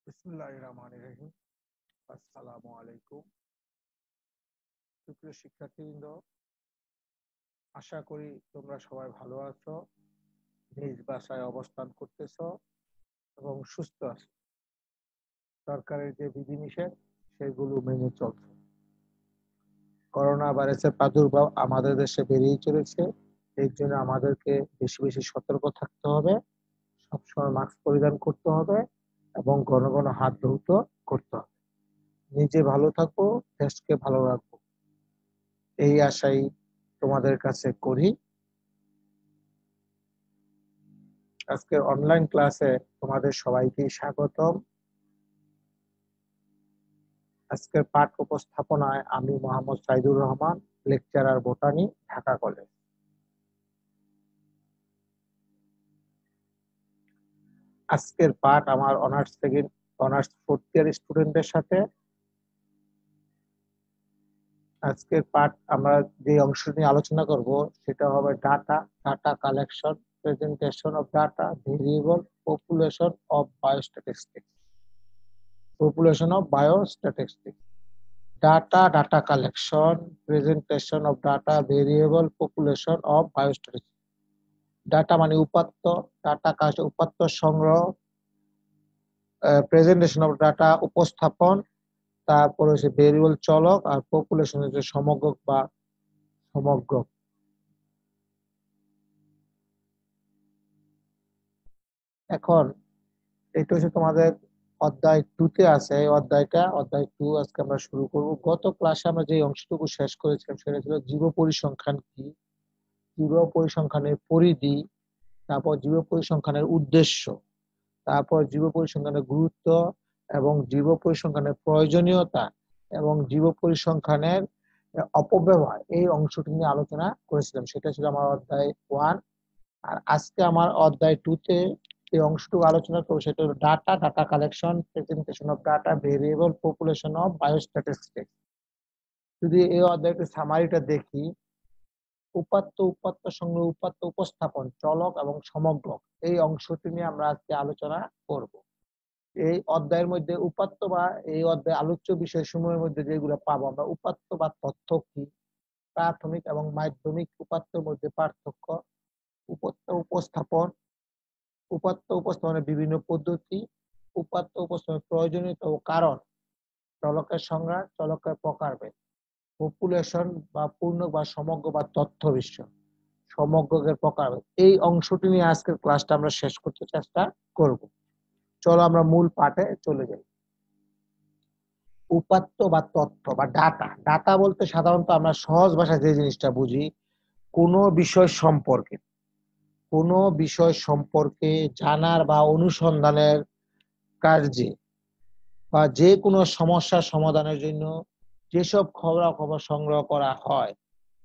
বিসমিল্লাহির রহমানির রহিম। আসসালামু আলাইকুম। সুপ্রিয় শিক্ষার্থীবৃন্দ, আশা করি তোমরা সবাই ভালো আছো, নিজ বাসায় অবস্থান করতেছো এবং সুস্থ আছো। সরকারের যে বিধিনিষেধ সেগুলো মেনে চলছে। করোনা ভাইরাসের প্রাদুর্ভাব আমাদের দেশে বেড়েই চলেছে। এই জন্য আমাদেরকে বেশি বেশি সতর্ক থাকতে হবে, সবসময় মাস্ক পরিধান করতে হবে এবং ঘন ঘন হাত ধৌত করতে হবে। নিজে ভালো থাকবো, দেশকে ভালো রাখবো, এই আশাই তোমাদের কাছে করি। আজকের অনলাইন ক্লাসে তোমাদের সবাইকে স্বাগতম। আজকের পাঠ উপস্থাপনায় আমি Mohammad Saidur Rahman, lecturer botany, Dhaka college. আজকের পাঠ আমার অনার্স ফোর্থ ইয়ার স্টুডেন্টদের সাথে। আজকের পাঠ আমরা যে অংশ নিয়ে আলোচনা করব সেটা হবে data collection, presentation of data, variable, population of biostatistics. Data collection, presentation of data, variable, population of biostatistics. Data মানে উপাত্ত, ডাটা কাজ উপাত্ত সংগ্রহ, প্রেজেন্টেশন অফ ডাটা উপস্থাপন, তারপর হচ্ছে ভেরিয়েবল চলক, আর পপুলেশন হচ্ছে সমগ্র বা সমগ্র। এখন এটা হচ্ছে তোমাদের অধ্যায় 2 তে আছে। এই অধ্যায় 2 আজকে আমরা শুরু করব। গত ক্লাসে আমরা যে অংশটুকু শেষ করেছিলাম সেটা ছিল জীব পরিসংখ্যান কি, জীব পরিসংখ্যানের পরিধি, তারপর জীব পরিসংখ্যানের উদ্দেশ্য, তারপর জীব পরিসংখ্যানের গুরুত্ব এবং জীব পরিসংখ্যানের প্রয়োজনীয়তা এবং জীব পরিসংখ্যানের অপব্যবহার, এই অংশটি নিয়ে আলোচনা করেছিলাম। সেটা ছিল আমার অধ্যায় 1। আর আজকে আমার অধ্যায় 2 তে এই অংশটুকু আলোচনা করবো, সেটা হলো data collection, presentation of data, variable, population of biostatistics. যদি এই অধ্যায়টির সামারিটা দেখি, উপাত্ত সংগ্রহ, উপাত্ত উপস্থাপন, চলক এবং সমগ্র, এই অংশটি নিয়ে আমরা আজকে আলোচনা করব। এই অধ্যায়ের মধ্যে উপাত্ত বা এই অধ্যায় আলোচ্য বিষয় সমূহের মধ্যে যেগুলো পাবো আমরা, উপাত্ত বা তথ্য কি, প্রাথমিক এবং মাধ্যমিক উপাত্তের মধ্যে পার্থক্য, উপাত্ত উপস্থাপনের বিভিন্ন পদ্ধতি, উপাত্ত উপস্থাপনের প্রয়োজনীয়তা ও কারণ, চলকের সংজ্ঞা, চলকের প্রকারভেদ, পপুলেশন বা পূর্ণ বা সমগ্র বা তথ্য বিশ্ব, সমগ্রের প্রকারভেদ, এই অংশটি নিয়ে আজকের ক্লাসটা আমরা শেষ করতে চেষ্টা করব। চলো আমরা মূল পাঠে চলে যাই। উপাত্ত বা তথ্য বা ডাটা বলতে সাধারণত আমরা সহজ ভাষায় যে জিনিসটা বুঝি, কোনো বিষয় সম্পর্কে জানার বা অনুসন্ধানের কার্যে বা যে কোনো সমস্যার সমাধানের জন্য যেসব খবরাখবর সংগ্রহ করা হয়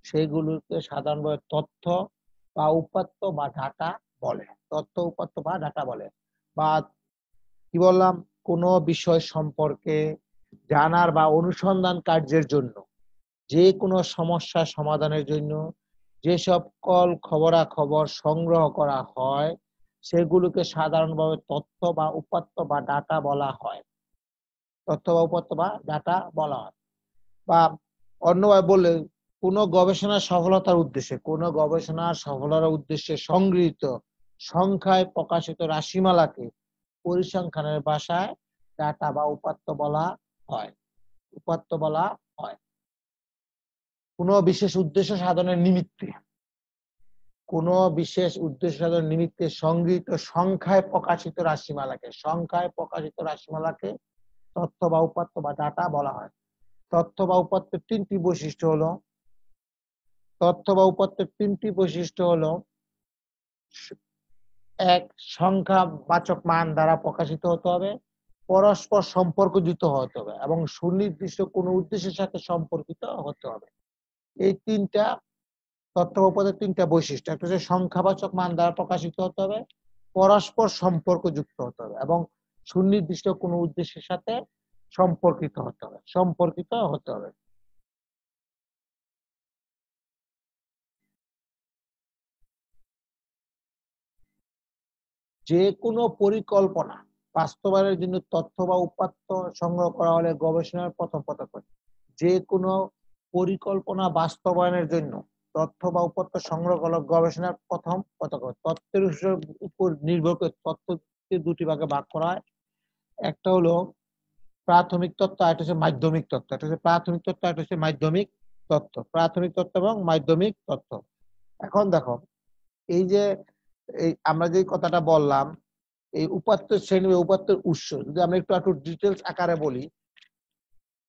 সেগুলোকে সাধারণভাবে তথ্য বা উপাত্ত বা ডাটা বলে। তথ্য, উপাত্ত বা ডাটা বলে। বা কি বললাম, কোনো বিষয় সম্পর্কে জানার বা অনুসন্ধান কার্যের জন্য, যে কোনো সমস্যা সমাধানের জন্য যেসব খবরাখবর সংগ্রহ করা হয় সেগুলোকে সাধারণভাবে তথ্য বা উপাত্ত বা ডাটা বলা হয়। তথ্য বা উপাত্ত বা ডাটা বলা হয়। বা অন্যভাবে বললে, কোনো গবেষণার সফলতার উদ্দেশ্যে সংগৃহীত সংখ্যায় প্রকাশিত রাশিমালাকে পরিসংখ্যানের ভাষায় ডাটা বা উপাত্ত বলা হয়। কোনো বিশেষ উদ্দেশ্য সাধনের নিমিত্তে সংগৃহীত সংখ্যায় প্রকাশিত রাশিমালাকে তথ্য বা উপাত্ত বা ডাটা বলা হয়। তথ্য বা উপাত্তের তিনটি বৈশিষ্ট্য হলো, এক, সংখ্যাবাচক মান দ্বারা প্রকাশিত হতে হবে, পরস্পর সম্পর্কযুক্ত হতে হবে এবং সুনির্দিষ্ট কোনো উদ্দেশ্যের সাথে সম্পর্কিত হতে হবে। এই তিনটা তথ্য বা উপাত্তের তিনটা বৈশিষ্ট্য। একটা হচ্ছে সংখ্যাবাচক মান দ্বারা প্রকাশিত হতে হবে, পরস্পর সম্পর্কযুক্ত হতে হবে এবং সুনির্দিষ্ট কোনো উদ্দেশ্যের সাথে সম্পর্কিত হতে হবে। যে কোনো পরিকল্পনা বাস্তবায়নের জন্য তথ্য বা উপাত্ত সংগ্রহ করা হলে গবেষণার প্রথম পদক্ষেপ। যে কোনো পরিকল্পনা বাস্তবায়নের জন্য তথ্য বা উপাত্ত সংগ্রহ করা গবেষণার প্রথম পদক্ষেপ। তথ্যের উৎসের উপর নির্ভর করে তথ্যকে দুটি ভাগে ভাগ করা হয়। একটা হলো প্রাথমিক তথ্য, আর একটা হচ্ছে মাধ্যমিক তথ্য। একটা হচ্ছে প্রাথমিক তথ্য, আর একটা হচ্ছে মাধ্যমিক তথ্য। প্রাথমিক তথ্য এবং মাধ্যমিক তথ্য। এখন দেখো, এই যে আমরা যে কথাটা বললাম, এই উপাত্ত শ্রেণী বা উপাত্তের উৎস যদি আমরা একটু ডিটেলস আকারে বলি,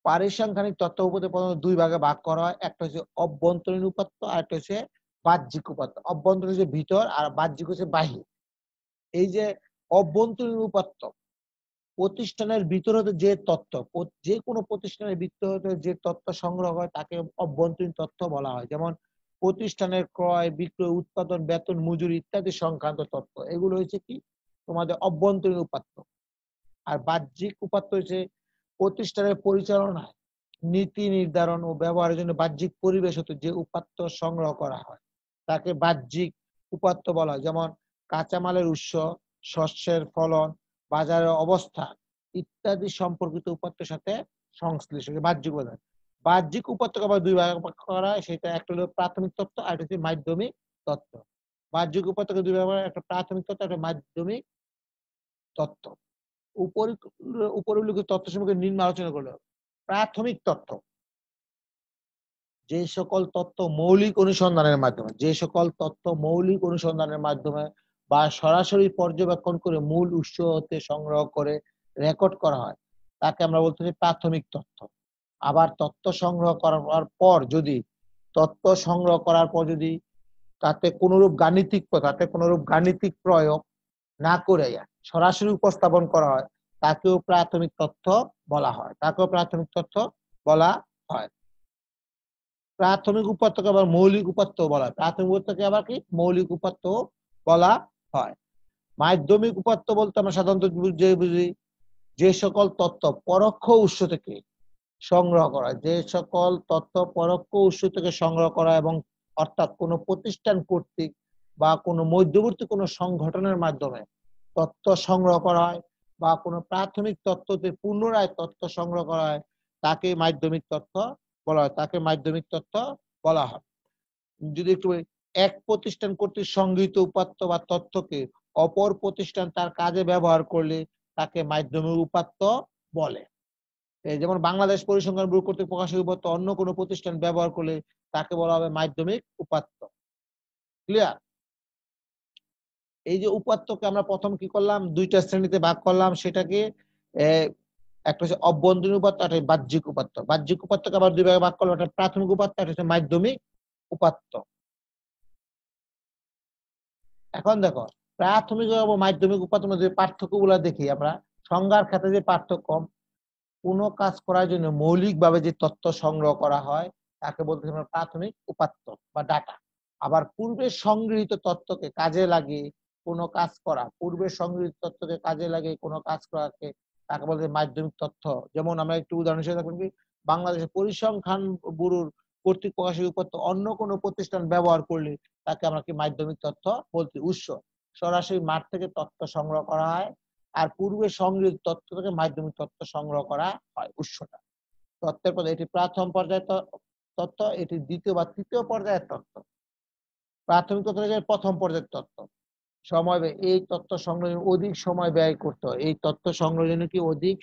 পারিসংখ্যানিক তথ্য উপাত্ত প্রধানত দুই ভাগে ভাগ করা হয়। একটা হচ্ছে অভ্যন্তরীণ উপাত্ত, আর একটা হচ্ছে বাহ্যিক উপাত্ত। অভ্যন্তরীণ হচ্ছে ভিতর, আর বাহ্যিক হচ্ছে বাহির। এই যে অভ্যন্তরীণ উপাত্ত, প্রতিষ্ঠানের ভিতর হতে যে তথ্য, যে কোনো প্রতিষ্ঠানের ভিতর হতে যে তথ্য সংগ্রহ হয় তাকে অভ্যন্তরীণ তথ্য বলা হয়। যেমন প্রতিষ্ঠানের ক্রয় বিক্রয়, উৎপাদন, বেতন, মজুরি ইত্যাদি সংক্রান্ত তথ্য, এগুলো হচ্ছে কি তোমাদের অভ্যন্তরীণ উপাত্ত। আর বাহ্যিক উপাত্ত হচ্ছে প্রতিষ্ঠানের পরিচালনায় নীতি নির্ধারণ ও ব্যবহারের জন্য বাহ্যিক পরিবেশ হতে যে উপাত্ত সংগ্রহ করা হয় তাকে বাহ্যিক উপাত্ত বলা হয়। যেমন কাঁচামালের উৎস, শস্যের ফলন, বাজারের অবস্থা ইত্যাদি সম্পর্কিত উপাত্তের সাথে সংশ্লিষ্ট বাহ্যিক উপাদান। বাহ্যিক উপাত্তকে আবার দুই ভাগে ভাগ করা হয়। সেটা একটা হলো প্রাথমিক তথ্য, আর একটা হচ্ছে মাধ্যমিক তথ্য। বাহ্যিক উপাত্তকে দুই ভাগে, একটা প্রাথমিক তথ্য, একটা মাধ্যমিক তথ্য। উপরে উল্লেখিত তথ্য সম্পর্কে নিম্ন আলোচনা করলো। প্রাথমিক তথ্য, যে সকল তথ্য মৌলিক অনুসন্ধানের মাধ্যমে, যে সকল তথ্য মৌলিক অনুসন্ধানের মাধ্যমে বা সরাসরি পর্যবেক্ষণ করে মূল উৎস হতে সংগ্রহ করে রেকর্ড করা হয় তাকে আমরা বলতে পারি প্রাথমিক তথ্য। আবার তথ্য সংগ্রহ করার পর যদি তাতে কোনরূপ গাণিতিক প্রয়োগ না করে সরাসরি উপস্থাপন করা হয় তাকেও প্রাথমিক তথ্য বলা হয়। প্রাথমিক উপাত্তকে আবার মৌলিক উপাত্ত বলা হয়। প্রাথমিক উপাত্তকে আবার কি মৌলিক উপাত্ত বলা হয়। মাধ্যমিক উপাত্ত বলতে আমরা সাধারণত বুঝি যে সকল তথ্য পরোক্ষ উৎস থেকে সংগ্রহ করা, এবং অর্থাৎ কোনো প্রতিষ্ঠান কর্তৃক বা কোনো মধ্যবর্তী কোনো সংগঠনের মাধ্যমে তথ্য সংগ্রহ করা হয় বা কোনো প্রাথমিক তথ্যতে পুনরায় তথ্য সংগ্রহ করা হয় তাকে মাধ্যমিক তথ্য বলা হয়। যদি একটু এক প্রতিষ্ঠান কর্তৃক সংগৃহীত উপাত্ত বা তথ্যকে অপর প্রতিষ্ঠান তার কাজে ব্যবহার করলে তাকে মাধ্যমিক উপাত্ত বলে। যেমন বাংলাদেশ পরিসংখ্যান ব্যুরো কর্তৃক প্রকাশিত উপাত্ত অন্য কোনো প্রতিষ্ঠান ব্যবহার করলে তাকে বলা হবে মাধ্যমিক উপাত্ত। ক্লিয়ার? এই যে উপাত্তকে আমরা প্রথম কি করলাম, দুইটা শ্রেণীতে ভাগ করলাম। সেটাকে একটা হচ্ছে অভ্যন্তরীণ উপাত্ত, একটা বাহ্যিক উপাত্ত। বাহ্যিক উপাত্তকে আবার দুই ভাগে ভাগ করলাম, একটা প্রাথমিক উপাত্ত, একটা হচ্ছে মাধ্যমিক উপাত্ত। এখন দেখো, প্রাথমিক এবং মাধ্যমিক উপাত্তের মধ্যে পার্থক্য গুলা দেখি আমরা। সংজ্ঞার ক্ষেত্রে যে পার্থক্য, কোনো কাজ করার জন্য মৌলিকভাবে যে তথ্য সংগ্রহ করা হয় তাকে বলতে আমরা প্রাথমিক উপাত্ত বা ডাটা। আবার পূর্বে সংগৃহীত তথ্যকে কাজে লাগিয়ে কোনো কাজ করা, করাকে তাকে বলতে মাধ্যমিক তথ্য। যেমন আমরা একটু উদাহরণ হিসেবে দেখবেন কি, বাংলাদেশের পরিসংখ্যান ব্যুরোর কর্তৃক প্রকাশিত উপাত্ত অন্য কোনো প্রতিষ্ঠান ব্যবহার করলে তাকে আমরা কি মাধ্যমিক তথ্য বলতে। উৎস সরাসরি মাঠ থেকে তথ্য সংগ্রহ করা হয়, আর পূর্বে সংগৃহীত তথ্য থেকে মাধ্যমিক তথ্য সংগ্রহ করা হয়। উৎসটা তথ্যের পর এটি প্রথম পর্যায়ের তথ্য, এটি দ্বিতীয় বা তৃতীয় পর্যায়ের তথ্য। প্রাথমিক তথ্য প্রথম পর্যায়ের তথ্য। সময় ব্যয়, এই তথ্য সংগ্রহে অধিক সময় ব্যয় করতে হয়। এই তথ্য সংগ্রহের জন্য কি অধিক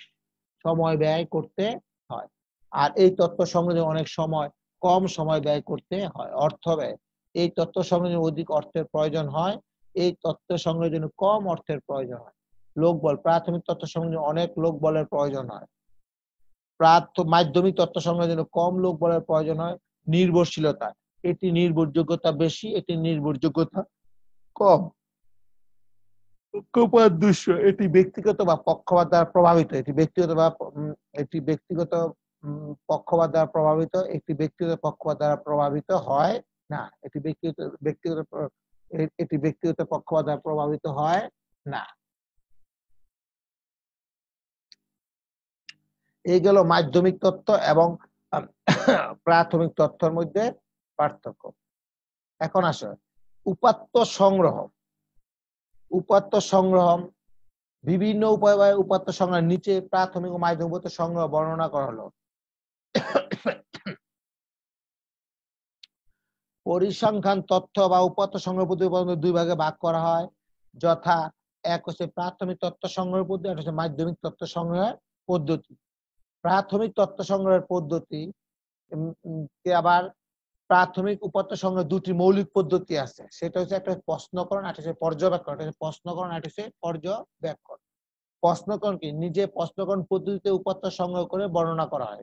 সময় ব্যয় করতে হয়। আর এই তথ্য সংগ্রহে অনেক সময় কম সময় ব্যয় করতে হয়, অর্থ ব্যয়। এই তথ্য সংগ্রহে অধিক অর্থের প্রয়োজন হয়, এই তথ্য সংগ্রহের জন্য কম অর্থের প্রয়োজন হয়। লোকবল, প্রাথমিক তথ্য সংগ্রহে অনেক লোকবলের প্রয়োজন হয়। মাধ্যমিক তথ্য সংগ্রহের জন্য কম লোকবলের প্রয়োজন হয়। নির্ভরশীলতা, এটি নির্ভরযোগ্যতা বেশি, এটি নির্ভরযোগ্যতা কম। পক্ষপাতদুষ্য, এটি ব্যক্তিগত বা পক্ষপাত দ্বারা প্রভাবিত। এটি ব্যক্তিগত পক্ষপাত দ্বারা প্রভাবিত, একটি ব্যক্তিগত পক্ষপাত দ্বারা প্রভাবিত হয় না। এটি ব্যক্তিগত পক্ষপাত দ্বারা প্রভাবিত হয় না। এই গেল মাধ্যমিক তথ্য এবং প্রাথমিক তথ্যের মধ্যে পার্থক্য। এখন আসো উপাত্ত সংগ্রহ। বিভিন্ন উপায়ে উপাত্ত সংগ্রহ নিচে প্রাথমিক ও মাধ্যমিক উপাত্ত সংগ্রহ বর্ণনা করা হলো। পরিসংখ্যান তথ্য বা উপাত্ত সংগ্রহ পদ্ধতি দুই ভাগে ভাগ করা হয়, যথা এক হচ্ছে প্রাথমিক তথ্য সংগ্রহ পদ্ধতি, আর হচ্ছে মাধ্যমিক তথ্য সংগ্রহের পদ্ধতি। প্রাথমিক তথ্য সংগ্রহের পদ্ধতি আবার প্রাথমিক উপাত্ত সংগ্রহ দুটি মৌলিক পদ্ধতি আছে, সেটা হচ্ছে একটা প্রশ্নকরণ আর হচ্ছে পর্যবেক্ষণ। প্রশ্নকরণ আর হচ্ছে পর্যবেক্ষণ। প্রশ্নকরণ কি? নিজে প্রশ্নকরণ পদ্ধতিতে উপাত্ত সংগ্রহ করে বর্ণনা করা হয়।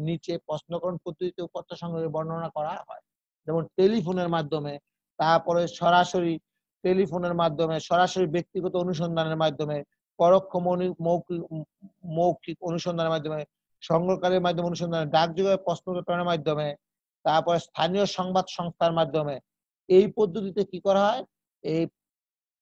নিচে প্রশ্নকরণ পদ্ধতিতে উপাত্ত সংগ্রহ বর্ণনা করা হয়, যেমন টেলিফোনের মাধ্যমে, তারপরে সরাসরি টেলিফোনের মাধ্যমে, সরাসরি ব্যক্তিগত অনুসন্ধানের মাধ্যমে, পরোক্ষ মৌখিক অনুসন্ধানের মাধ্যমে, সংগ্রহকারীর মাধ্যমে অনুসন্ধানের, ডাকযোগে প্রশ্নোত্তরের মাধ্যমে, তারপরে স্থানীয় সংবাদ সংস্থার মাধ্যমে। এই পদ্ধতিতে কি করা হয়? এই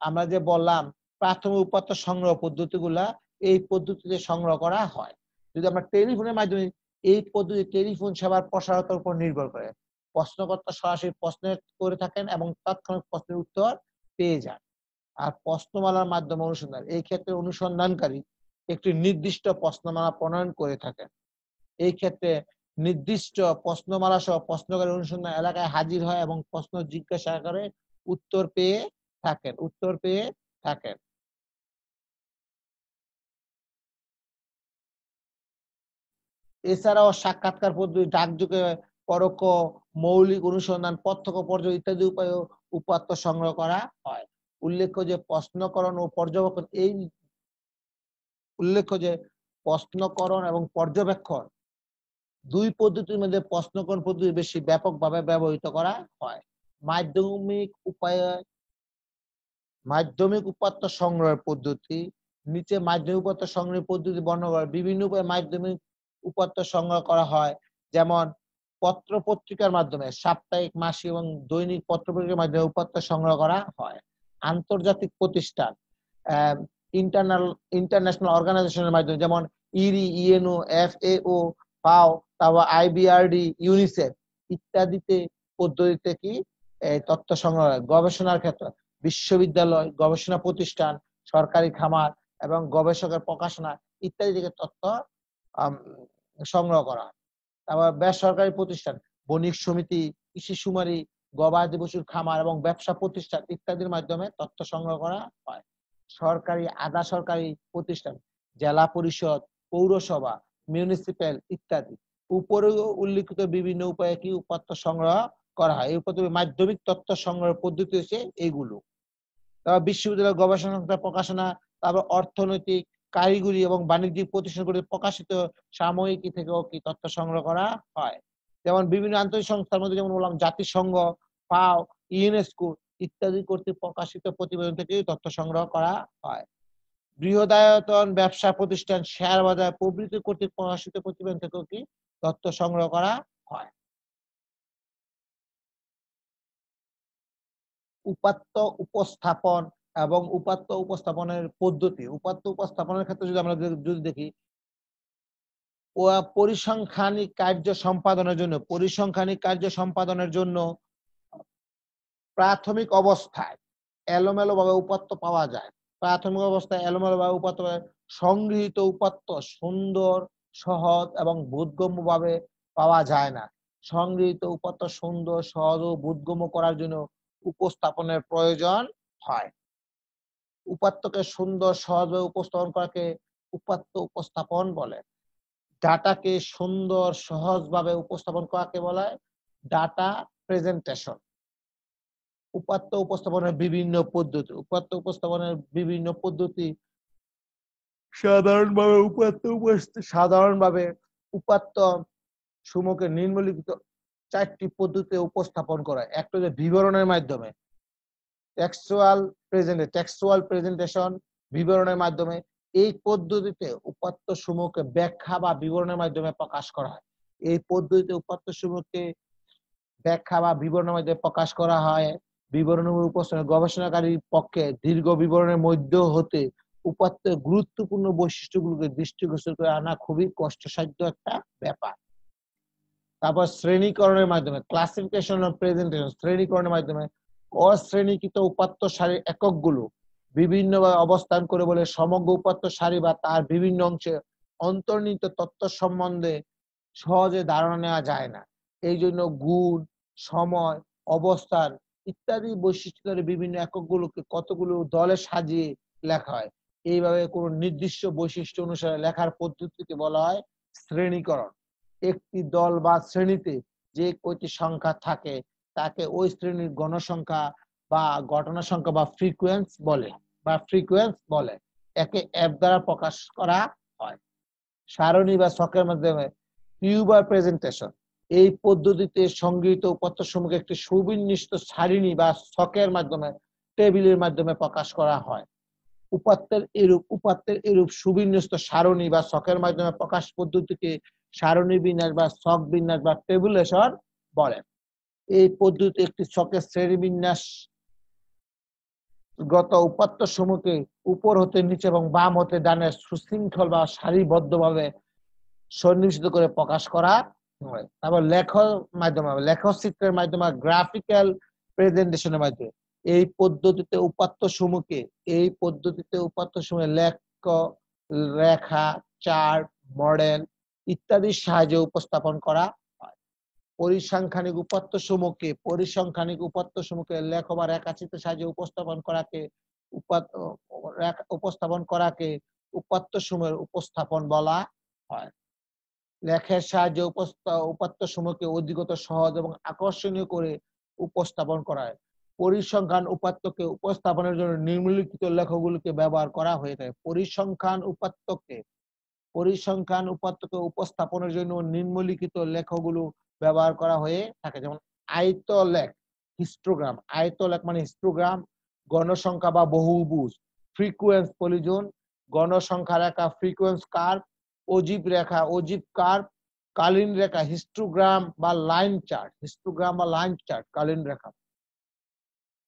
আমরা যে বললাম প্রাথমিক উপাত্ত সংগ্রহ পদ্ধতিগুলা, এই পদ্ধতিতে সংগ্রহ করা হয়। যদি আমরা টেলিফোনের মাধ্যমে, এই পদ্ধতি টেলিফোন সেবার প্রসারতার উপর নির্ভর করে। প্রশ্নকর্তা সরাসরি প্রশ্ন করে থাকেন এবং তাৎক্ষণিক প্রশ্নের উত্তর পেয়ে যান। আর প্রশ্নমালার মাধ্যমে অনুসন্ধান, এই ক্ষেত্রে অনুসন্ধানকারী একটি নির্দিষ্ট প্রশ্নমালা প্রণয়ন করে থাকেন। এই ক্ষেত্রে নির্দিষ্ট প্রশ্নমালা সহ প্রশ্নকারী অনুসন্ধান এলাকায় হাজির হয় এবং প্রশ্ন জিজ্ঞাসা করে উত্তর পেয়ে থাকেন। এছাড়াও সাক্ষাৎকার পদ্ধতি, ডাকযোগে, পরোক্ষ, মৌলিক অনুসন্ধান, প্রত্যক্ষ পর্যবেক্ষণ ইত্যাদি উপায়ে উপাত্ত সংগ্রহ করা হয়। উল্লেখ্য যে প্রশ্নকরণ ও পর্যবেক্ষণ প্রশ্নকরণ এবং পর্যবেক্ষণ দুই পদ্ধতির মধ্যে প্রশ্নকরণ পদ্ধতি বেশি ব্যাপকভাবে ব্যবহৃত করা হয়। মাধ্যমিক উপাত্ত সংগ্রহের পদ্ধতি। নিচে মাধ্যমিক উপাত্ত সংগ্রহের পদ্ধতি বর্ণনা করা। বিভিন্ন উপায়ে মাধ্যমিক উপাত্ত সংগ্রহ করা হয়, যেমন পত্র পত্রিকার মাধ্যমে, সাপ্তাহিক, মাসিক এবং দৈনিক পত্র পত্রিকার মাধ্যমে উপাত্ত সংগ্রহ করা হয়। আন্তর্জাতিক প্রতিষ্ঠান, ইন্টারন্যাশনাল অর্গানাইজেশনের মাধ্যমে, যেমন ইরি, ইএনও, এফএও, ফাও, তারপর আইবিআরডি, ইউনিসেফ ইত্যাদিতে পদ্ধতিতে কি তথ্য সংগ্রহ হয়। গবেষণার ক্ষেত্রে বিশ্ববিদ্যালয়, গবেষণা প্রতিষ্ঠান, সরকারি খামার এবং গবেষকের প্রকাশনা ইত্যাদি থেকে তথ্য সংগ্রহ করা হয়। তারপর বেসরকারি প্রতিষ্ঠান, বণিক সমিতি, কৃষি শুমারি, গবাদি পশুর খামার এবং ব্যবসা প্রতিষ্ঠান ইত্যাদির মাধ্যমে তথ্য সংগ্রহ করা হয়। সরকারি, আধা সরকারি প্রতিষ্ঠান, জেলা পরিষদ, পৌরসভা, মিউনিসিপ্যাল ইত্যাদি। উপরে উল্লিখিত বিভিন্ন উপায়ে কি উপাত্ত সংগ্রহ করা হয়। এই পদ্ধতি মাধ্যমিক তথ্য সংগ্রহের পদ্ধতি হচ্ছে এইগুলো। তারপর বিশ্ববিদ্যালয়, গবেষণা সংস্থা, প্রকাশনা, তারপর অর্থনৈতিক, কারিগরি এবং বাণিজ্যিক প্রতিষ্ঠানগুলিতে প্রকাশিত সাময়িকী থেকেও কি তথ্য সংগ্রহ করা হয়। যেমন বিভিন্ন আন্তর্জাতিক সংস্থার মধ্যে, যেমন বললাম জাতিসংঘ, ফাও, ইউনেস্কো ইত্যাদি কর্তৃক প্রকাশিত প্রতিবেদন থেকে তথ্য সংগ্রহ করা হয়। বৃহদায়তন ব্যবসা প্রতিষ্ঠান, শেয়ার বাজার প্রভৃতি কর্তৃক প্রকাশিত প্রতিবেদন থেকেও কি তথ্য সংগ্রহ করা হয়। উপাত্ত উপস্থাপন এবং উপাত্ত উপস্থাপনের পদ্ধতি। উপাত্ত উপস্থাপনের ক্ষেত্রে যদি আমরা যদি দেখি, পরিসংখ্যানিক কার্য সম্পাদনের জন্য প্রাথমিক অবস্থায় এলোমেলো ভাবে উপাত্ত পাওয়া যায়। প্রাথমিক অবস্থায় এলোমেলো ভাবে উপাত্ত সংগৃহীত উপাত্ত সুন্দর, সহজ এবং বোধগম্য ভাবে পাওয়া যায় না। সংগৃহীত উপাত্ত সুন্দর, সহজ ও বোধগম্য করার জন্য উপস্থাপনের প্রয়োজন হয়। উপাত্তকে সুন্দর, সহজভাবে উপস্থাপন করাকে উপাত্ত উপস্থাপন বলে। ডাটাকে সুন্দর, সহজভাবে উপস্থাপন করাকে বলে ডাটা প্রেজেন্টেশন। উপাত্ত উপস্থাপনের বিভিন্ন পদ্ধতি। সাধারণভাবে উপাত্ত সমূহকে নিম্নলিখিত 4টি পদ্ধতিতে উপস্থাপন করা। একটা হচ্ছে বিবরণের মাধ্যমে, টেক্সচুয়াল প্রেজেন্টেশন, বিবরণের মাধ্যমে। এই পদ্ধতিতে উপাত্ত সমূহকে ব্যাখ্যা বা বিবরণের মাধ্যমে প্রকাশ করা হয়। এই পদ্ধতিতে উপাত্ত সমূহকে ব্যাখ্যা বা বিবরণের মাধ্যমে প্রকাশ করা হয়। বিবরণের উপস্থাপন গবেষণাকারীর পক্ষে দীর্ঘ বিবরণের মধ্য হতে উপাত্তের গুরুত্বপূর্ণ বৈশিষ্ট্যগুলোকে দৃষ্টিগোচর করে আনা খুবই কষ্টসাধ্য একটা ব্যাপার। তারপর শ্রেণীকরণের মাধ্যমে, ক্লাসিফিকেশন অফ প্রেজেন্টেশন, শ্রেণীকরণের মাধ্যমে অশ্রেণীকৃত উপাত্ত সারির এককগুলো বিভিন্নভাবে অবস্থান করে বলে সমগ্র উপাত্ত সারি বা তার বিভিন্ন অংশে অন্তর্নিহিত তত্ত্ব সম্বন্ধে সহজে ধারণা নেওয়া যায় না। এই জন্য গুণ, সময়, অবস্থান ইত্যাদি বৈশিষ্ট্যের বিভিন্ন এককগুলোকে কতগুলো দলে সাজিয়ে লেখা হয়। এইভাবে কোনো নির্দিষ্ট বৈশিষ্ট্য অনুসারে লেখার পদ্ধতিকে বলা হয় শ্রেণীকরণ। একটি দল বা শ্রেণীতে যে কয়টি সংখ্যা থাকে তাকে ওই শ্রেণীর গণসংখ্যা বা ঘটনা সংখ্যা বা ফ্রিকোয়েন্স বলে একে এফ দ্বারা প্রকাশ করা হয়। সারণী বা ছকের মাধ্যমে কিউবার প্রেজেন্টেশন এই পদ্ধতিতে সংগৃহীত উপাত্তসমূহকে একটি সুবিন্যস্ত সারণী বা ছকের মাধ্যমে টেবিলের মাধ্যমে প্রকাশ করা হয়। উপাত্তের এরূপ সুবিন্যস্ত সারণী বা ছকের মাধ্যমে প্রকাশ পদ্ধতিকে সারণী বিন্যাস বা ছক বিন্যাস বা টেবুলেশন বলে। এই পদ্ধতি একটি ছকের শ্রেণীবিন্যাস গত উপাত্ত সমূহকে উপর হতে নিচে এবং বাম হতে ডানে সুশৃঙ্খল বা সারিবদ্ধভাবে সন্নিবেশিত করে প্রকাশ করা হয়। তারপর লেখচিত্রের মাধ্যমে গ্রাফিক্যাল প্রেজেন্টেশনের মাধ্যমে এই পদ্ধতিতে উপাত্ত সমূহকে লেখ, রেখা, চার্ট, মডেল ইত্যাদির সাহায্যে উপস্থাপন করা হয়। পরিসংখ্যানিক উপাত্ত সমূহকে লেখ বা রেখাচিত্রের সাহায্যে উপস্থাপন করাকে উপাত্ত সমূহের উপস্থাপন বলা হয়। লেখের সাহায্যে উপাত্ত সমূহকে অধিকতর সহজ এবং আকর্ষণীয় করে উপস্থাপন করা হয়। পরিসংখ্যান উপাত্তকে উপস্থাপনের জন্য নিম্নলিখিত লেখগুলিকে ব্যবহার করা হয়ে থাকে। পরিসংখ্যান উপাত্তকে উপস্থাপনের জন্য নিম্নলিখিত লেখগুলো ব্যবহার করা হয়ে থাকে, যেমন আয়তলেখ মানে হিস্টোগ্রাম, গণসংখ্যা বা বহুভুজ, ফ্রিকোয়েন্স পলিজন, গণসংখ্যা রেখা, ফ্রিকোয়েন্স কার্ভ, অজীব কার্ভ, কালীন রেখা, হিস্টোগ্রাম বা লাইন চার্ট, কালীন রেখা।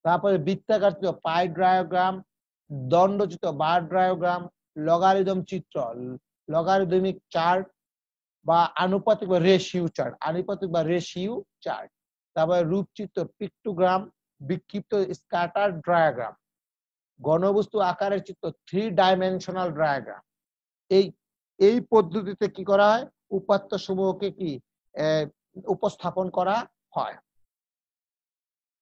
তারপরে বৃত্তাকার চিত্র, পাই ডায়াগ্রাম, দণ্ডচিত্র, বার ডায়াগ্রাম, লগারিদম চিত্র, লগারিদমিক চার্ট বা আনুপাতিক বা রেশিও চার্ট। তারপরে রূপচিত্র, পিক্টোগ্রাম, বিক্ষিপ্ত স্ক্যাটার ডায়াগ্রাম, ঘনবস্তু আকারের চিত্র, 3-ডাইমেনশনাল ডায়াগ্রাম। এই পদ্ধতিতে কি করা হয়? উপাত্ত সমূহকে উপস্থাপন করা হয়।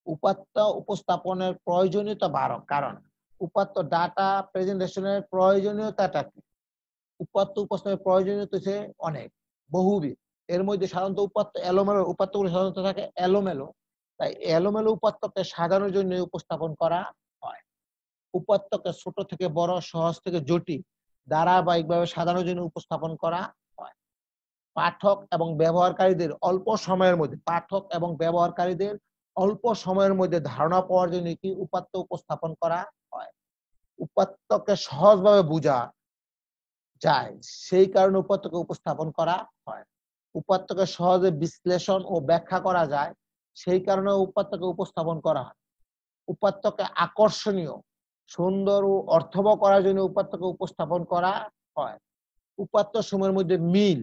উপাত্ত উপস্থাপনের প্রয়োজনীয়তা কারণ উপাত্ত ডাটা প্রেজেন্টেশনের প্রয়োজনীয়তাটা কি? উপাত্ত উপস্থাপনের প্রয়োজনীয়তা হচ্ছে অনেক, বহুবিধ। এর মধ্যে সাধারণত উপাত্তগুলো সাধারণত থাকে এলোমেলো, তাই এলোমেলো উপাত্তকে সাজানোর জন্য উপস্থাপন করা হয়। উপাত্তকে ছোট থেকে বড়, সহজ থেকে জটিল ধারাবাহিকভাবে সাজানোর জন্য উপস্থাপন করা হয়। পাঠক এবং ব্যবহারকারীদের অল্প সময়ের মধ্যে ধারণা পাওয়ার জন্য কি উপাত্ত উপস্থাপন করা হয়। উপাত্তকে সহজভাবে বোঝা যায়, সেই কারণে উপাত্তকে উপস্থাপন করা হয়। উপাত্তকে সহজে বিশ্লেষণ ও ব্যাখ্যা করা যায়, সেই কারণে উপাত্তকে উপস্থাপন করা হয়। উপাত্তকে আকর্ষণীয়, সুন্দর ও অর্থবহ করার জন্য উপাত্তকে উপস্থাপন করা হয়। উপাত্ত সমূহের মধ্যে মিল,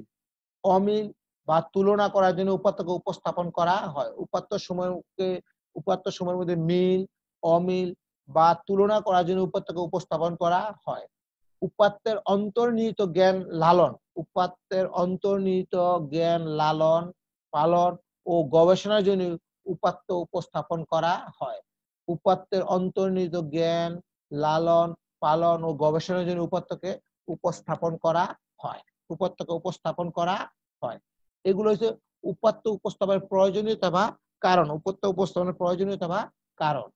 অমিল বা তুলনা করার জন্য উপাত্তকে উপস্থাপন করা হয়। উপাত্ত সমূহের মধ্যে মিল, অমিল বা তুলনা করার জন্য উপাত্তকে উপস্থাপন করা হয়। উপাত্তের অন্তর্নিহিত জ্ঞান লালন পালন ও গবেষণার জন্য উপাত্ত উপস্থাপন করা হয়। উপাত্তের অন্তর্নিহিত জ্ঞান লালন পালন ও গবেষণার জন্য উপাত্তকে উপস্থাপন করা হয়। এগুলো হচ্ছে উপাত্ত উপস্থাপনের প্রয়োজনীয়তা বা কারণ।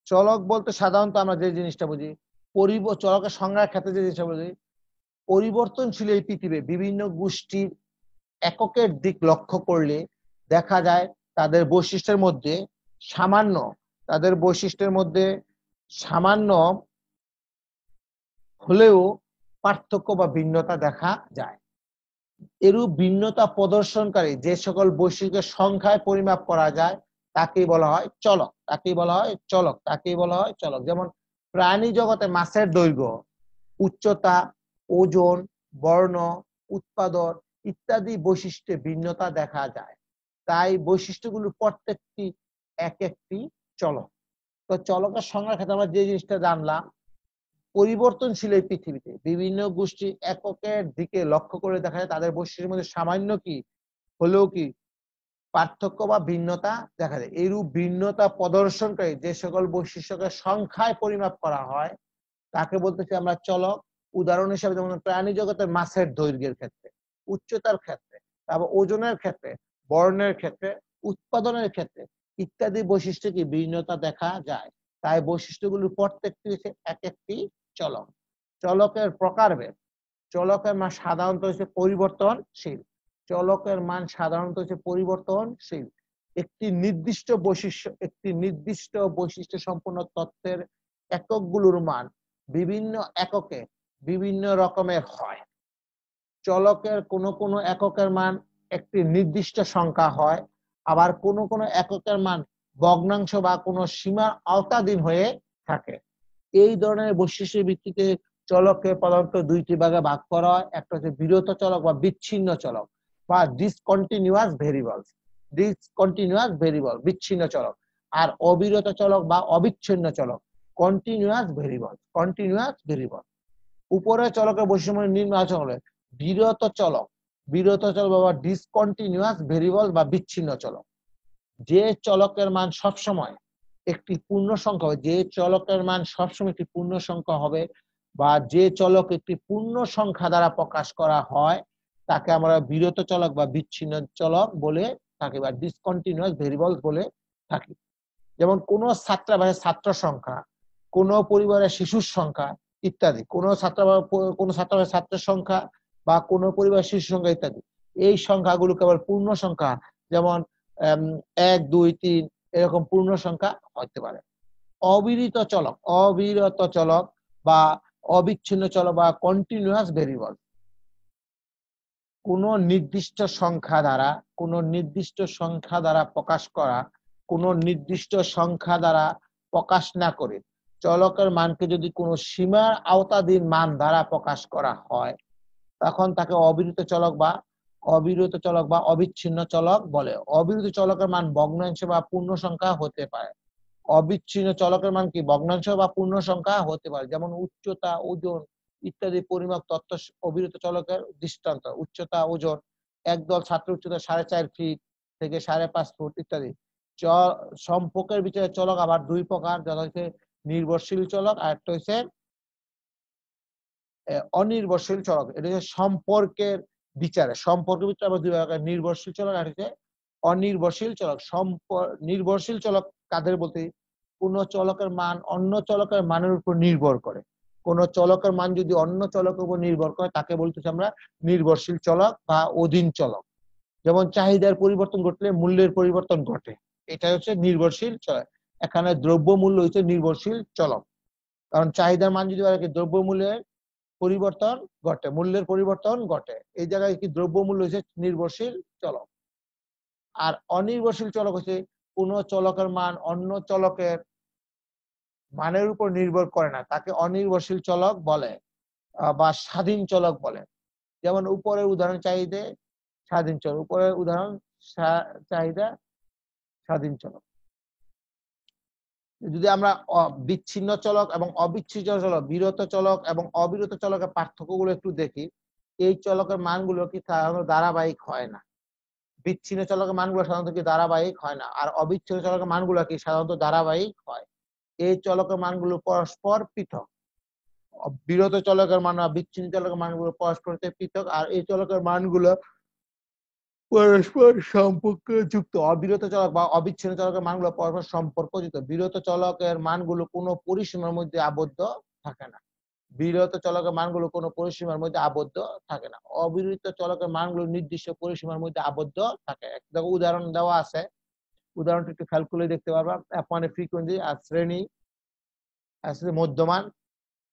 চলক বলতে সাধারণত আমরা যে জিনিসটা বুঝি, চলকের সংজ্ঞার ক্ষেত্রে যে জিনিসটা বুঝি, পরিবর্তনশীল এই পৃথিবী বিভিন্ন গোষ্ঠীর এককের দিক লক্ষ্য করলে দেখা যায় তাদের বৈশিষ্ট্যের মধ্যে সামান্য হলেও পার্থক্য বা ভিন্নতা দেখা যায়। এরূপ ভিন্নতা প্রদর্শনকারী যে সকল বৈশিষ্ট্যের সংখ্যায় পরিমাপ করা যায় তাকেই বলা হয় চলক। যেমন প্রাণী জগতে মাছের দৈর্ঘ্য, উচ্চতা, ওজন, বর্ণ, উৎপাদন ইত্যাদি বৈশিষ্ট্যে ভিন্নতা দেখা যায়। তাই বৈশিষ্ট্যগুলো প্রত্যেকটি এক একটি চলক। তো চলকের সংজ্ঞার ক্ষেত্রে আমরা যে জিনিসটা জানলাম, পরিবর্তনশীল এই পৃথিবীতে বিভিন্ন গোষ্ঠী এককের দিকে লক্ষ্য করে দেখা যায় তাদের বৈশিষ্ট্যের মধ্যে সামান্য কি হলেও কি পার্থক্য বা ভিন্নতা দেখা যায়। এইরূপ ভিন্নতা প্রদর্শনকারী যে সকল বৈশিষ্ট্যকে সংখ্যায় পরিমাপ করা হয় তাকে বলতেছি আমরা চলক। উদাহরণ হিসেবে যেমন প্রাণী জগতের মাছের দৈর্ঘ্যের ক্ষেত্রে, উচ্চতার ক্ষেত্রে, তারপর ওজনের ক্ষেত্রে, বর্ণের ক্ষেত্রে, উৎপাদনের ক্ষেত্রে ইত্যাদি বৈশিষ্ট্য কি ভিন্নতা দেখা যায়। তাই বৈশিষ্ট্যগুলোর প্রত্যেকটি হচ্ছে এক একটি চলক। চলকের প্রকারভেদ, চলকের মান সাধারণত হচ্ছে পরিবর্তনশীল। চলকের মান সাধারণত হচ্ছে পরিবর্তনশীল। একটি নির্দিষ্ট বৈশিষ্ট্য সম্পন্ন তথ্যের এককগুলোর মান বিভিন্ন এককে বিভিন্ন রকমের হয়। চলকের কোনো এককের মান একটি নির্দিষ্ট সংখ্যা হয়, আবার কোনো এককের মান ভগ্নাংশ বা কোনো সীমার আওতাধীন হয়ে থাকে। এই ধরনের বৈশিষ্ট্যের ভিত্তিতে চলককে প্রধানত দুইটি ভাগে ভাগ করা হয়। একটা হচ্ছে বিরত চলক বা বিচ্ছিন্ন চলক বা ডিসকন্টিনিউয়াস ভেরিয়েবল বিচ্ছিন্ন চলক, আর অবিরত চলক বা অবিচ্ছিন্ন চলক কন্টিনিউয়াস ভেরিয়েবল। উপরের চলকের বৈশিষ্ট্য নির্বাচন হলে বিরত চলক বা ডিসকন্টিনিউয়াস ভেরিয়েবল বা বিচ্ছিন্ন চলক। যে চলকের মান সবসময় একটি পূর্ণ সংখ্যা হবে, যে চলকের মান সবসময় একটি পূর্ণ সংখ্যা হবে বা যে চলক একটি পূর্ণ সংখ্যা দ্বারা প্রকাশ করা হয় তাকে আমরা বিরত চলক বা বিচ্ছিন্ন চলক বলে থাকি বা ডিসকন্টিনিউয়াস ভেরিয়েবল বলে থাকি। যেমন কোন ছাত্রাবাসের ছাত্র সংখ্যা, কোন পরিবারের শিশুর সংখ্যা ইত্যাদি, কোন ছাত্রাবাসের ছাত্রের সংখ্যা বা কোন পরিবারের শিশু সংখ্যা ইত্যাদি, এই সংখ্যাগুলো কেবল পূর্ণ সংখ্যা, যেমন 1, 2, 3 এরকম পূর্ণ সংখ্যা হতে পারে। অবিরত চলক বা অবিচ্ছিন্ন চলক বা কন্টিনিউয়াস ভেরিয়েবল কোন নির্দিষ্ট সংখ্যা দ্বারা প্রকাশ করা, কোন নির্দিষ্ট সংখ্যা দ্বারা প্রকাশ না করে চলকের মানকে যদি কোনো সীমার আওতাধীন মান দ্বারা প্রকাশ করা হয় তখন তাকে অবিরত চলক বা অবিচ্ছিন্ন চলক বলে। অবিরত চলকের মান ভগ্নাংশ বা পূর্ণ সংখ্যা হতে পারে। অবিচ্ছিন্ন চলকের মান কি ভগ্নাংশ বা পূর্ণ সংখ্যা হতে পারে। যেমন উচ্চতা, ওজন ইত্যাদি পরিমাপ তথ্য অবিরত চলকের দৃষ্টান্ত। উচ্চতা, ওজন, একদল ছাত্র উচ্চতা 4.5 ফিট থেকে 5.5 ফুট ইত্যাদি। সম্পর্কের বিচারে চলক আবার দুই প্রকার, যেটা হচ্ছে নির্ভরশীল চলক আর একটা হচ্ছে অনির্ভরশীল চলক। এটা হচ্ছে সম্পর্কের বিচারে আবার দুই প্রকার, নির্ভরশীল চলক আর হচ্ছে অনির্ভরশীল চলক। নির্ভরশীল চলক কাদের বলতে, কোন চলকের মান অন্য চলকের মানের উপর নির্ভর করে। কোন চলকের মান যদি অন্য চলকের উপর নির্ভর করে তাকে বলতেছি আমরা নির্ভরশীল চলক বা অধীন চলক। যেমন চাহিদার পরিবর্তন ঘটলে মূল্যের পরিবর্তন ঘটে, এটা হচ্ছে নির্ভরশীল চলক। এখানে দ্রব্য মূল্য হচ্ছে নির্ভরশীল চলক, কারণ চাহিদার মান যদি দ্রব্য মূল্যের পরিবর্তন ঘটে, মূল্যের পরিবর্তন ঘটে, এই জায়গায় কি দ্রব্য মূল্য হচ্ছে নির্ভরশীল চলক। আর অনির্ভরশীল চলক হচ্ছে কোন চলকের মান অন্য চলকের মানের উপর নির্ভর করে না, তাকে অনির্ভরশীল চলক বলে বা স্বাধীন চলক বলে। যেমন উপরের উদাহরণ চাহিদা স্বাধীন চলক, উপরের উদাহরণ চাহিদা স্বাধীন চলক। যদি আমরা বিচ্ছিন্ন চলক এবং অবিচ্ছিন্ন চলক, বিরত চলক এবং অবিরত চলকের পার্থক্যগুলো একটু দেখি, এই চলকের মানগুলো কি সাধারণত ধারাবাহিক হয় না। বিচ্ছিন্ন চলকের মানগুলো সাধারণত কি ধারাবাহিক হয় না, আর অবিচ্ছিন্ন চলকের মানগুলো কি সাধারণত ধারাবাহিক হয়। এই চলকের মানগুলো পরস্পর পৃথক। বিরত চলকের মান আর বিচ্ছিন্ন চলকের মানগুলো পরস্পর পৃথক, আর এই চলকের মানগুলো পরস্পর সম্পর্ক যুক্ত। অবিরত চলক বা অবিচ্ছিন্ন চলকের মানগুলো পরস্পর সম্পর্কযুক্ত। বিরত চলকের মানগুলো কোনো পরিসীমার মধ্যে আবদ্ধ থাকে না। বিরত চলকের মানগুলো কোনো পরিসীমার মধ্যে আবদ্ধ থাকে না। অবিরত চলকের মানগুলো নির্দিষ্ট পরিসীমার মধ্যে আবদ্ধ থাকে। একটা উদাহরণ দেওয়া আছে, উদাহরণটা একটু খেয়াল করলে দেখতে পারবা। F1 ফ্রিকোয়েন্সি আর শ্রেণী আছে মধ্যমান।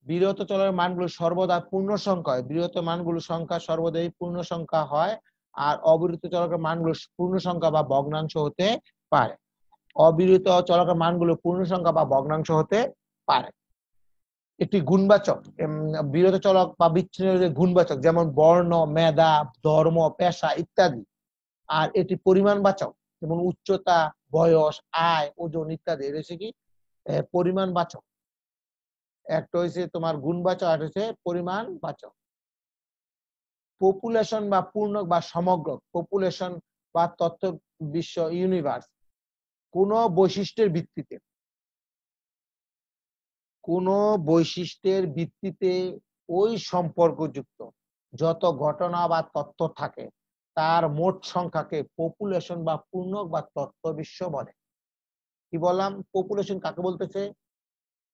বিরত চলকের মানগুলো সর্বদা পূর্ণ সংখ্যা হয়, বিরত মানগুলো সংখ্যা সর্বদাই পূর্ণ সংখ্যা হয়, আর অবিরত চলকের মানগুলো পূর্ণ সংখ্যা বা ভগ্নাংশ হতে পারে। অবিরত চলকের মানগুলো পূর্ণ সংখ্যা বা ভগ্নাংশ হতে পারে। একটি গুণবাচক বিরত চলক বা বিচ্ছিন্ন গুণবাচক, যেমন বর্ণ, মেধা, ধর্ম, পেশা ইত্যাদি। আর এটি পরিমাণবাচক, যেমন উচ্চতা, বয়স, আয়, ওজন ইত্যাদি। এটা হচ্ছে কি পরিমাণবাচক। একটা হচ্ছে তোমার গুণবাচক, আর হচ্ছে পরিমাণবাচক। পপুলেশন বা পূর্ণ বা সমগ্র, পপুলেশন বা তথ্য বিশ্ব ইউনিভার্স, কোন বৈশিষ্ট্যের ভিত্তিতে, কোন বৈশিষ্ট্যের ভিত্তিতে ওই সম্পর্কযুক্ত যত ঘটনা বা তথ্য থাকে তার মোট সংখ্যাকে পপুলেশন বা পূর্ণক বা তথ্য বিশ্ব বলে। কি বললাম? পপুলেশন কাকে বলতেছে?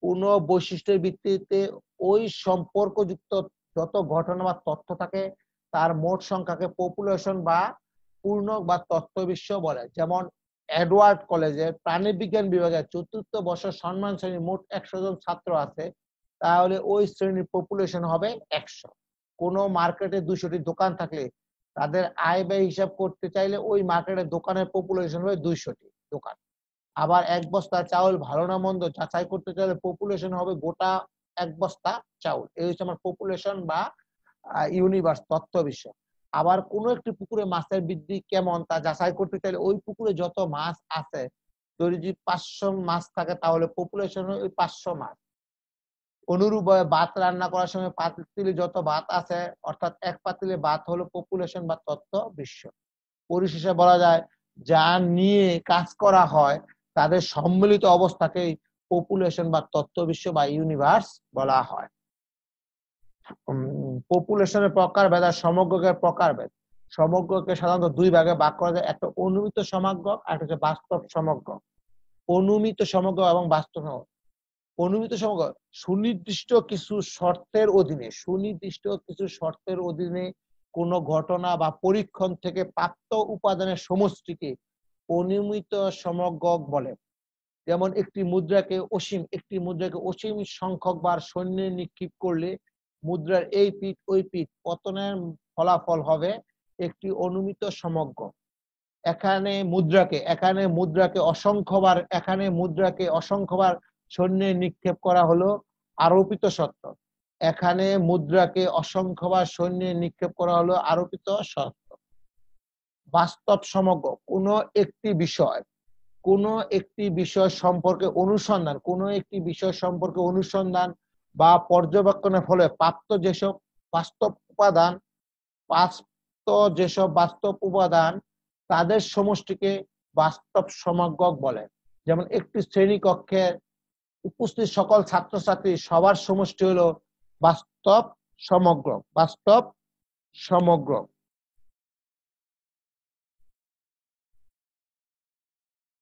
কোন বৈশিষ্ট্যের ভিত্তিতে ওই সম্পর্কযুক্ত যত ঘটনা বা তথ্য থাকে তার মোট সংখ্যাকে পপুলেশন বা পূর্ণক বা তথ্য বিশ্ব বলে। যেমন এডওয়ার্ড কলেজের প্রাণীবিজ্ঞান বিভাগের ৪র্থ বর্ষ সম্মান শ্রেণীর মোট ১০০ জন ছাত্র আছে, তাহলে ওই শ্রেণীর পপুলেশন হবে ১০০। কোন মার্কেটে ২০০টি দোকান থাকলে তাদের আয় ব্যয় হিসাব করতে চাইলে ওই মার্কেটের দোকানের পপুলেশন হবে ২০০টি দোকান। আবার এক বস্তা চাউল ভালো না মন্দ যাচাই করতে চাইলে পপুলেশন হবে গোটা এক বস্তা চাউল। এই হচ্ছে আমার পপুলেশন বা ইউনিভার্স, তথ্য বিশ্ব। আবার কোন একটি পুকুরে মাছের বৃদ্ধি কেমন তা যাচাই করতে চাইলে ওই পুকুরে যত মাছ আছে, যদি ৫০০ মাছ থাকে তাহলে পপুলেশন হয় ওই ৫০০ মাছ। অনুরূপভাবে ভাত রান্না করার সময় পাতিলে যত ভাত আছে, অর্থাৎ এক পাতিলে ভাত হলো পপুলেশন বা তথ্য বিশ্ব। পরিশেষে বলা যায় যা নিয়ে কাজ করা হয় তাদের সম্মিলিত অবস্থাকেই পপুলেশন বা তথ্য বিশ্ব বা ইউনিভার্স বলা হয়। পপুলেশনের প্রকারভেদ আর সমগ্রকের প্রকারভেদ। সমগ্রকে সাধারণত দুই ভাগে ভাগ করা যায়, একটা অনুমিত সমগ্র আর একটা হচ্ছে বাস্তব সমগ্র। অনুমিত সমগ্র এবং বাস্তব সমগ্র। অনুমিত সমগ্র সুনির্দিষ্ট কিছু শর্তের অধীনে কোন ঘটনা বা পরীক্ষণ থেকে প্রাপ্ত উপাদানের সমষ্টিকে অনুমিত সমগ্র বলে। যেমন একটি মুদ্রাকে অসীম সংখ্যক বার সৈন্যে নিক্ষেপ করলে মুদ্রার এই পিঠ ওই পিঠ পতনের ফলাফল হবে একটি অনুমিত সমগ্র। এখানে মুদ্রাকে অসংখ্যবার সৈন্যে নিক্ষেপ করা হলো আরোপিত সত্য। এখানে মুদ্রাকে অসংখ্যবার সৈন্যে নিক্ষেপ করা হলো আরোপিত সত্য। বাস্তব সমগ্র কোন একটি বিষয় সম্পর্কে অনুসন্ধান বা পর্যবেক্ষণের ফলে প্রাপ্ত যেসব বাস্তব উপাদান তাদের সমষ্টিকে বাস্তব সমগ্র বলে। যেমন একটি শ্রেণীকক্ষে উপস্থিত সকল ছাত্রছাত্রী সবার সমষ্টি হলো বাস্তব সমগ্র।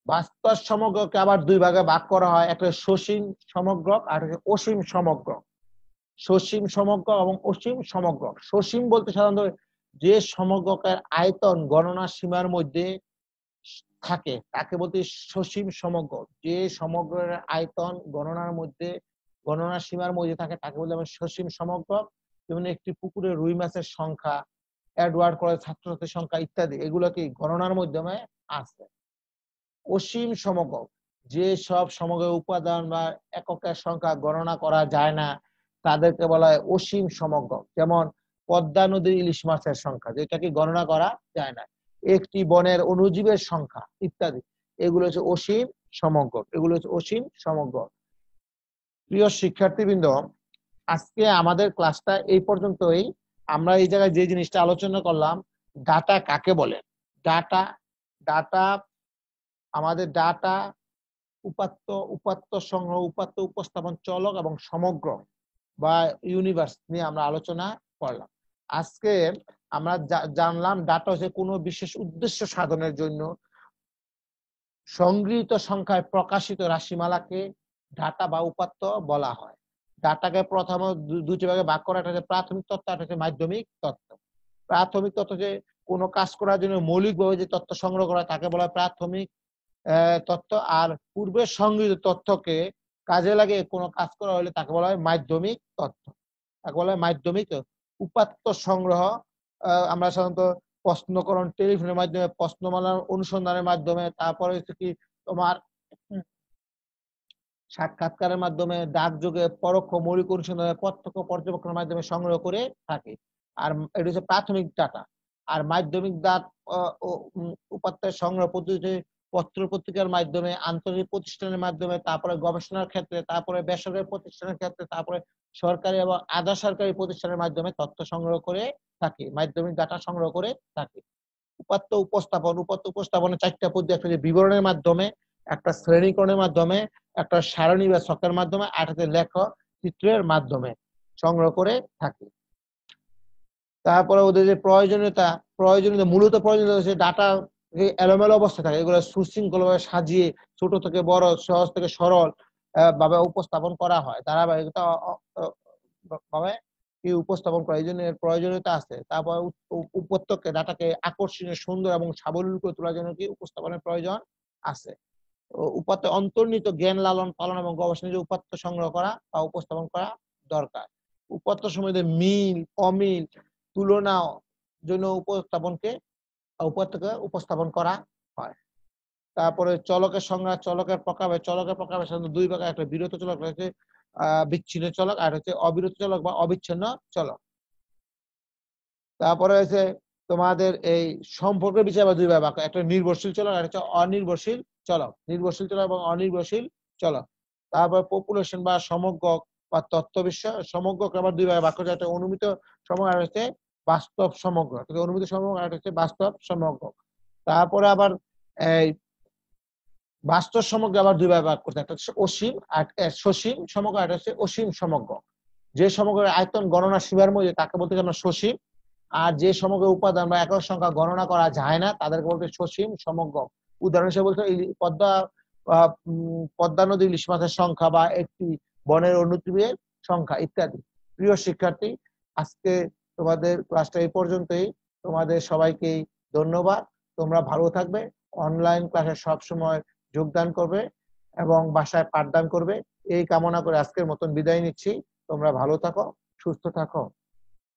বাস্তব সমগ্রকে আবার দুই ভাগে ভাগ করা হয়, একটা সসীম সমগ্র আর অসীম সমগ্র। সসীম সমগ্র এবং অসীম সমগ্র। সসীম বলতে সাধারণত যে সমগ্রকের আয়তন গণনা সীমার মধ্যে থাকে তাকে বলতে সসীম সমগ্র। যে সমগ্রের আয়তন গণনার সীমার মধ্যে থাকে তাকে বলতে আমরা সসীম সমগ্র। যেমন একটি পুকুরে রুই মাছের সংখ্যা, এডওয়ার্ড কলেজ ছাত্রছাত্রীর সংখ্যা ইত্যাদি, এগুলো কি গণনার মাধ্যমে আছে। অসীম সমগ্র যে সব সমগ্রের উপাদান বা এককের সংখ্যা গণনা করা যায় না তাদেরকে বলা হয় অসীম সমগ্র। যেমন পদ্মা নদীর ইলিশ মাছের সংখ্যা, যেটাকে গণনা করা যায় না। একটি বনের অণুজীবের সংখ্যা ইত্যাদি, এগুলো হচ্ছে অসীম সমগ্র। প্রিয় শিক্ষার্থীবৃন্দ, আজকে আমাদের ক্লাসটা এই পর্যন্তই। আমরা এই জায়গায় যে জিনিসটা আলোচনা করলাম, ডাটা কাকে বলে। ডাটা আমাদের উপাত্ত সংগ্রহ, উপাত্ত উপস্থাপন, চলক এবং সমগ্র বা ইউনিভার্স নিয়ে আমরা আলোচনা করলাম। আজকে আমরা জানলাম ডাটা হচ্ছে কোনো বিশেষ উদ্দেশ্য সাধনের জন্য সংগৃহীত সংখ্যায় প্রকাশিত রাশিমালাকে ডাটা বা উপাত্ত বলা হয়। ডাটাকে প্রথমত দুটি ভাগে ভাগ করা, একটা হচ্ছে প্রাথমিক তথ্য, একটা হচ্ছে মাধ্যমিক তথ্য। প্রাথমিক তথ্য যে কোনো কাজ করার জন্য মৌলিকভাবে যে তথ্য সংগ্রহ করা তাকে বলা হয় প্রাথমিক তথ্য। আর পূর্বে সংগৃহীত তথ্যকে কাজে লাগে কোনো কাজ করা হলে তাকে বলা হয় মাধ্যমিক তথ্য। তাকে বলা হয় মাধ্যমিক উপাত্ত সংগ্রহ। আমরা সাধারণত প্রশ্নকরণ, টেলিফোনের মাধ্যমে, প্রশ্নমালার অনুসন্ধানের মাধ্যমে, তারপরে হচ্ছে কি তোমার সাক্ষাৎকারের মাধ্যমে, ডাকযোগে, পরোক্ষ মৌলিক অনুসন্ধানে, প্রত্যক্ষ পর্যবেক্ষণের মাধ্যমে সংগ্রহ করে থাকে। আর এটা হচ্ছে প্রাথমিক ডাটা। আর মাধ্যমিক দাঁত উপাত্তের সংগ্রহ পদ্ধতি পত্র পত্রিকার মাধ্যমে, আন্তর্জাতিক প্রতিষ্ঠানের মাধ্যমে, তারপরে গবেষণার ক্ষেত্রে, তারপরে বেসরকারি প্রতিষ্ঠানের ক্ষেত্রে, তারপরে সরকারি এবং আধা সরকারি প্রতিষ্ঠানের মাধ্যমে তথ্য সংগ্রহ করে থাকি, মাধ্যমিক ডাটা সংগ্রহ করে থাকি। উপাত্ত উপস্থাপনের 4টা পদ্ধতি, একটা বিবরণের মাধ্যমে, একটা শ্রেণীকরণের মাধ্যমে, একটা সারণী বা ছকের মাধ্যমে, আর একটা লেখ চিত্রের মাধ্যমে সংগ্রহ করে থাকি। তারপরে ওদের যে প্রয়োজনীয়তা মূলত প্রয়োজনীয়তা হচ্ছে ডাটা এলোমেলো অবস্থা থাকে, এগুলো সুশৃঙ্খল ভাবে সাজিয়ে ছোট থেকে বড়, সহজ থেকে সরল ভাবে উপস্থাপন করা হয়, ধারাবাহিকতা ভাবে উপস্থাপন করা, এই জন্য এর প্রয়োজনীয়তা আছে। তারপর উপত্যকে ডাটাকে আকর্ষণীয়, সুন্দর এবং সাবলীল করে তোলার জন্য কি উপস্থাপনের প্রয়োজন আছে। উপাত্ত অন্তর্নিহিত জ্ঞান লালন পালন এবং গবেষণা উপাত্ত সংগ্রহ করা বা উপস্থাপন করা দরকার। উপাত্ত সম্বন্ধে মিল অমিল তুলনা জন্য উপাত্তকে উপস্থাপন করা হয়। তারপরে চলকের সংজ্ঞা, চলকের প্রকার সাধারণত 2 প্রকার, একটা বিরত চলক রয়েছে, বিচ্ছিন্ন চলক, আর হচ্ছে অবিরত চলক বা অবিচ্ছিন্ন চলক। তারপরে হচ্ছে তোমাদের এই সম্পর্কের বিষয় বা 2 ভাগ, একটা নির্ভরশীল চলক আর হচ্ছে অনির্ভরশীল চলক, নির্ভরশীল চলক এবং অনির্ভরশীল চলক। তারপর পপুলেশন বা সমগ্র বা তথ্য বিষয়, সমগ্র আবার 2 ভাগে ভাগ করা যায়, একটা অনুমিত সমগ্র আর হচ্ছে বাস্তব সমগ্র, অনুমিত সমগ্র আর হচ্ছে বাস্তব সমগ্র। তারপরে আবার এই বাস্তব সমগ্র আবার 2 ভাগে ভাগ করতে, একটা হচ্ছে অসীম আর সসীম সমগ্র, আর হচ্ছে অসীম সমগ্র। যে সমগ্রের আয়তন গণনা সীমার মধ্যে তাকে বলতে আমরা সসীম, আর যে সমগ্র উপাদান বা একক সংখ্যা গণনা করা যায় না তাদেরকে বলতে সসীম সমগ্র। উদাহরণ হিসেবে বলতে পদ্মা নদী ইলিশ মাছের সংখ্যা বা একটি বনের অনুজীবের সংখ্যা ইত্যাদি। প্রিয় শিক্ষার্থী, আজকে তোমাদের ক্লাসটা এই পর্যন্তই। তোমাদের সবাইকে ধন্যবাদ। তোমরা ভালো থাকবে, অনলাইন ক্লাসে সবসময় যোগদান করবে এবং বাসায় পাঠদান করবে, এই কামনা করে আজকের মতন বিদায় নিচ্ছি। তোমরা ভালো থাকো, সুস্থ থাকো।